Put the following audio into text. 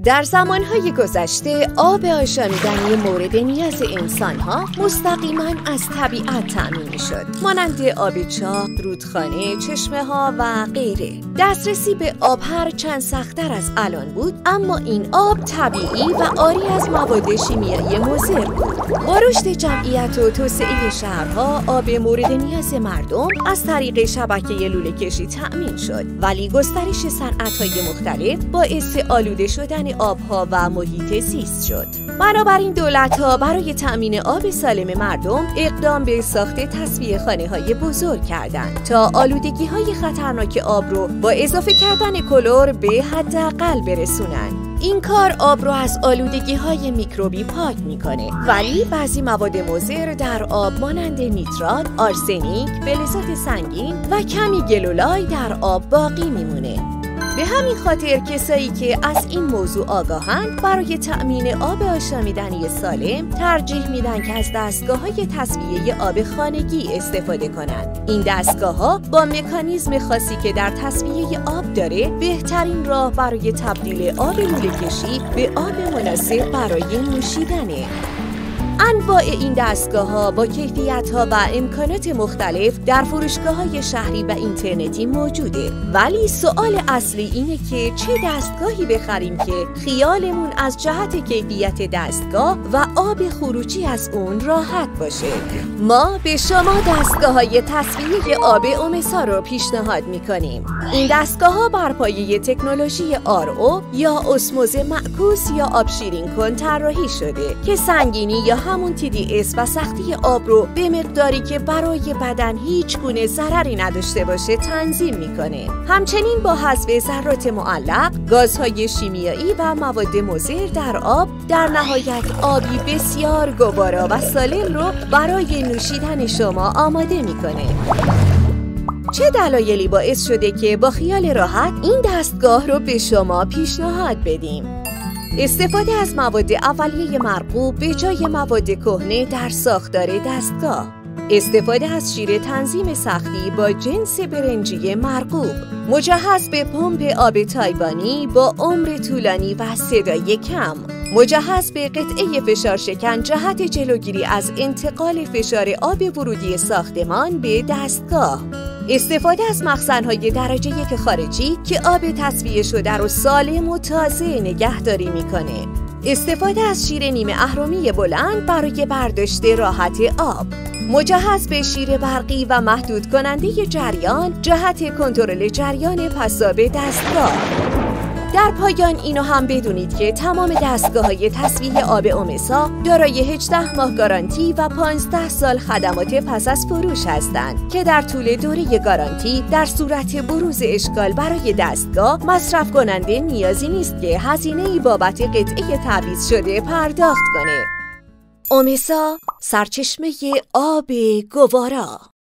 در زمانهای گذشته آب آشامیدنی مورد نیاز انسانها مستقیما از طبیعت تأمین می‌شد، مانند آب چاه، رودخانه، چشمه‌ها و غیره. دسترسی به آب هرچند سخت‌تر از الان بود، اما این آب طبیعی و عاری از مواد شیمیایی مضر بود. با رشد جمعیت و توسعه شهرها، آب مورد نیاز مردم از طریق شبکه لوله‌کشی تأمین شد، ولی گسترش صنعت‌های مختلف باعث آلوده شدن آبها و محیط زیست شد. بنابراین دولت‌ها برای تأمین آب سالم مردم اقدام به ساخت تصفیه خانه‌های بزرگ کردند تا آلودگی‌های خطرناک آب رو با اضافه کردن کلر به حداقل برسونند. این کار آب رو از آلودگی‌های میکروبی پاک می‌کنه، ولی بعضی مواد مضر در آب مانند نیترات، آرسنیک، فلزات سنگین و کمی گلولای در آب باقی میمونه. به همین خاطر کسایی که از این موضوع آگاهند برای تأمین آب آشامیدنی سالم ترجیح میدن که از دستگاه‌های تصفیه آب خانگی استفاده کنند. این دستگاه‌ها با مکانیزم خاصی که در تصفیه آب داره بهترین راه برای تبدیل آب لوله‌کشی به آب مناسب برای نوشیدنه. انواع این دستگاه‌ها با کیفیت‌ها و امکانات مختلف در فروشگاه‌های شهری و اینترنتی موجوده، ولی سوال اصلی اینه که چه دستگاهی بخریم که خیالمون از جهت کیفیت دستگاه و آب خروجی از اون راحت باشه. ما به شما دستگاه‌های تصفیه آب اومسا رو پیشنهاد می‌کنیم. این دستگاه‌ها بر پایه تکنولوژی RO یا اسموز معکوس یا آب شیرین کن طراحی شده که سنگینی یا همون TDS و سختی آب رو به مقداری که برای بدن هیچ گونه ضرری نداشته باشه تنظیم میکنه. همچنین با حذف ذرات معلق، گازهای شیمیایی و مواد مضر در آب، در نهایت آبی بسیار گوارا و سالم رو برای نوشیدن شما آماده میکنه. چه دلایلی باعث شده که با خیال راحت این دستگاه رو به شما پیشنهاد بدیم؟ استفاده از مواد اولیه مرغوب به جای مواد کهنه در ساختار دستگاه. استفاده از شیر تنظیم سختی با جنس برنجی مرغوب. مجهز به پمپ آب تایوانی با عمر طولانی و صدای کم. مجهز به قطعه فشار شکن جهت جلوگیری از انتقال فشار آب ورودی ساختمان به دستگاه. استفاده از مخزن‌های درجه 1 خارجی که آب تصفیه شده رو سالم و تازه نگهداری میکنه. استفاده از شیر نیمه اهرمی بلند برای برداشت راحت آب. مجهز به شیر برقی و محدود کننده جریان جهت کنترل جریان پساب دستگاه. در پایان اینو هم بدونید که تمام دستگاه‌های تصفیه آب اومسا دارای 18 ماه گارانتی و 15 سال خدمات پس از فروش هستند که در طول دوره گارانتی در صورت بروز اشکال برای دستگاه مصرف کننده نیازی نیست که هزینه‌ای بابت قطعه تعویض شده پرداخت کنه. اومسا، سرچشمه آب گوارا.